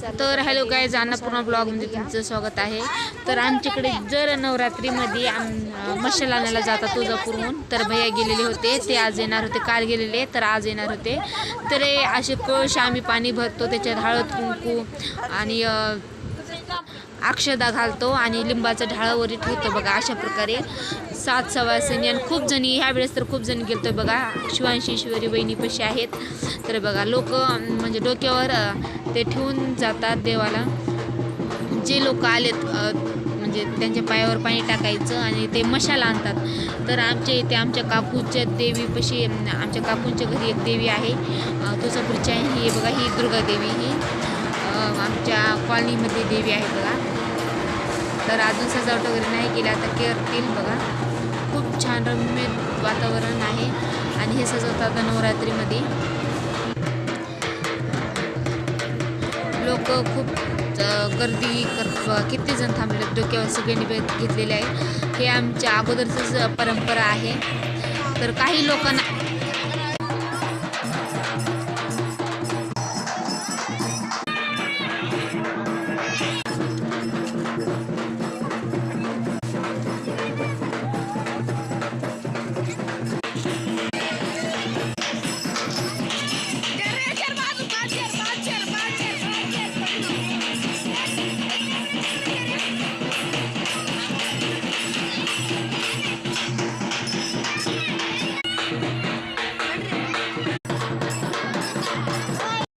तर hello guys, Annapurna ब्लॉगमध्ये तुमचं स्वागत आहे. तर आमच्याकडे जर नवरात्रीमध्ये मशाल आणायला जातात तुळजापूरहून, तर भैया गेलेले होते. ते आज येणार होते, काल गेलेले तर आज येणार होते. तर असे कळश आम्ही पाणी भरतो, त्याच्यात हळद कुंकू आणि अक्षदा घालतो आणि लिंबाचं ढाळावरी ठेवतो बघा. अशा प्रकारे 7 सवासिनी आणि खूप जणी, ह्या वेळेस तर खूप जणी गेलतो बघा. शिवांशी ईश्वरी बहिणीपाशी आहेत. तर बघा लोक म्हणजे डोक्यावर ते ठेवून जातात देवाला. जे लोक आलेत म्हणजे त्यांच्या पायावर पाणी टाकायचं आणि ते मशाल आणतात. तर आमच्या इथे आमच्या काकूच्या देवीपाशी, आमच्या काकूंच्या घरी एक देवी आहे तुळजापूरची आहे. ही बघा, ही दुर्गा देवी, ही आमच्या कॉलनीमध्ये देवी आहे बघा. तर अजून सजावट वगैरे नाही केली, आता करतील बघा. खूप छान रम्य वातावरण आहे आणि हे सजवतात नवरात्रीमध्ये. लोक खूप गर्दी किती जण थांबले, डोक्यावर सगळ्यांनी घेतलेले आहे. हे आमच्या अगोदरच परंपरा आहे. तर काही लोकांना